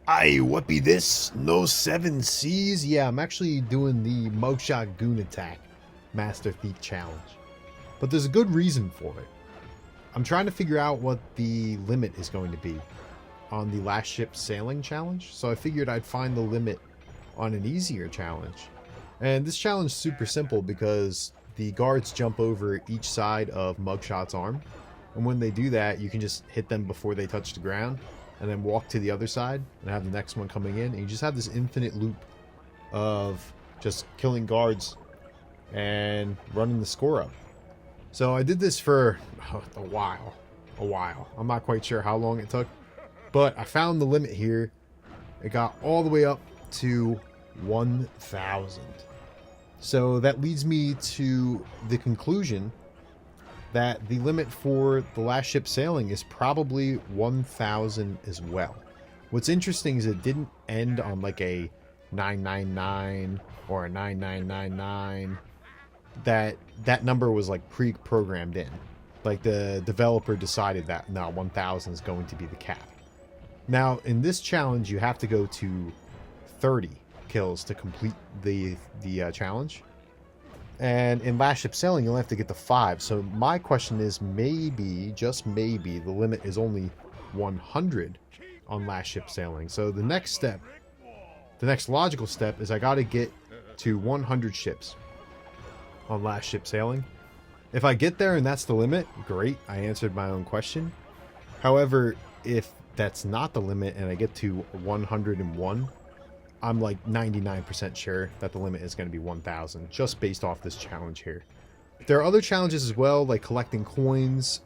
Aye, what be this? No 7 Cs? Yeah, I'm actually doing the Muggshot Goon Attack Master Thief Challenge. But there's a good reason for it. I'm trying to figure out what the limit is going to be on the last ship sailing challenge. So I figured I'd find the limit on an easier challenge. And this challenge is super simple because the guards jump over each side of Muggshot's arm. And when they do that, you can just hit them before they touch the ground. And then walk to the other side and have the next one coming in. And you just have this infinite loop of just killing guards and running the score up. So I did this for a while. I'm not quite sure how long it took. But I found the limit here. It got all the way up to 1,000. So that leads me to the conclusion that the limit for the last ship sailing is probably 1,000 as well. What's interesting is it didn't end on like a 999 or a 9999. That number was like pre-programmed in. Like the developer decided that no, 1,000 is going to be the cap. Now in this challenge you have to go to 30 kills to complete the challenge. And in last ship sailing, you'll have to get to 5. So my question is, maybe, just maybe, the limit is only 100 on last ship sailing. So the next step, the next logical step is I got to get to 100 ships on last ship sailing. If I get there and that's the limit, great, I answered my own question. However, if that's not the limit and I get to 101, I'm like 99% sure that the limit is going to be 1,000 just based off this challenge here. There are other challenges as well, like collecting coins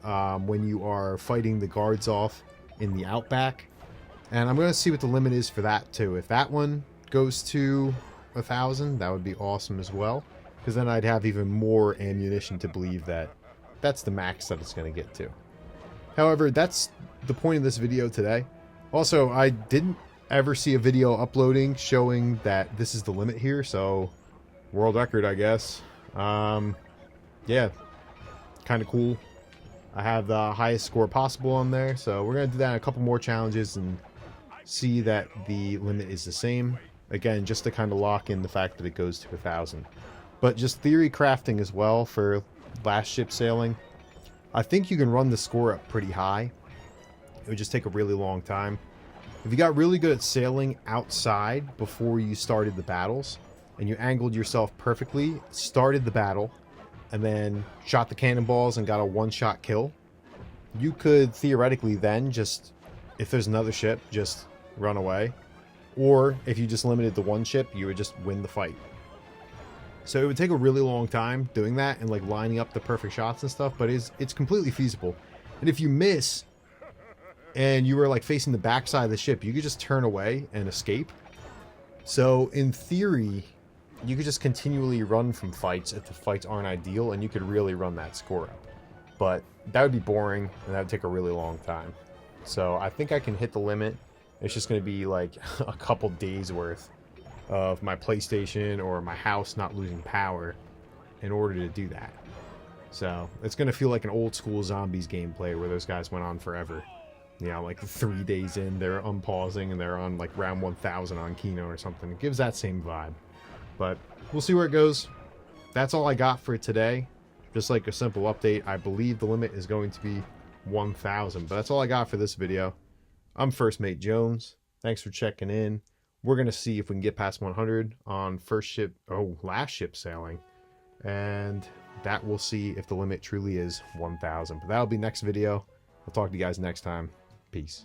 when you are fighting the guards off in the outback. And I'm going to see what the limit is for that too. If that one goes to 1,000, that would be awesome as well. Because then I'd have even more ammunition to believe that that's the max that it's going to get to. However, that's the point of this video today. Also, I didn't ever see a video uploading showing that this is the limit here, so world record, I guess. Yeah, kind of cool. I have the highest score possible on there, so we're gonna do that in a couple more challenges and see that the limit is the same again, just to kind of lock in the fact that it goes to 1,000. But just theory crafting as well for last ship sailing, I think you can run the score up pretty high. It would just take a really long time. If you got really good at sailing outside before you started the battles, and you angled yourself perfectly, started the battle, and then shot the cannonballs and got a one-shot kill, you could theoretically then just, if there's another ship, just run away. Or if you just limited to one ship, you would just win the fight. So it would take a really long time doing that and like lining up the perfect shots and stuff, but it's completely feasible. And if you miss, and you were like facing the backside of the ship, you could just turn away and escape. So in theory, you could just continually run from fights if the fights aren't ideal, and you could really run that score up. But that would be boring, and that would take a really long time. So I think I can hit the limit. It's just going to be like a couple days worth of my PlayStation or my house not losing power in order to do that. So it's going to feel like an old school zombies gameplay where those guys went on forever. You know, like 3 days in, they're unpausing and they're on like round 1,000 on Kino or something. It gives that same vibe. But we'll see where it goes. That's all I got for today. Just like a simple update. I believe the limit is going to be 1,000. But that's all I got for this video. I'm First Mate Jones. Thanks for checking in. We're going to see if we can get past 100 on last ship sailing. And that we'll see if the limit truly is 1,000. But that'll be next video. I'll talk to you guys next time. Peace.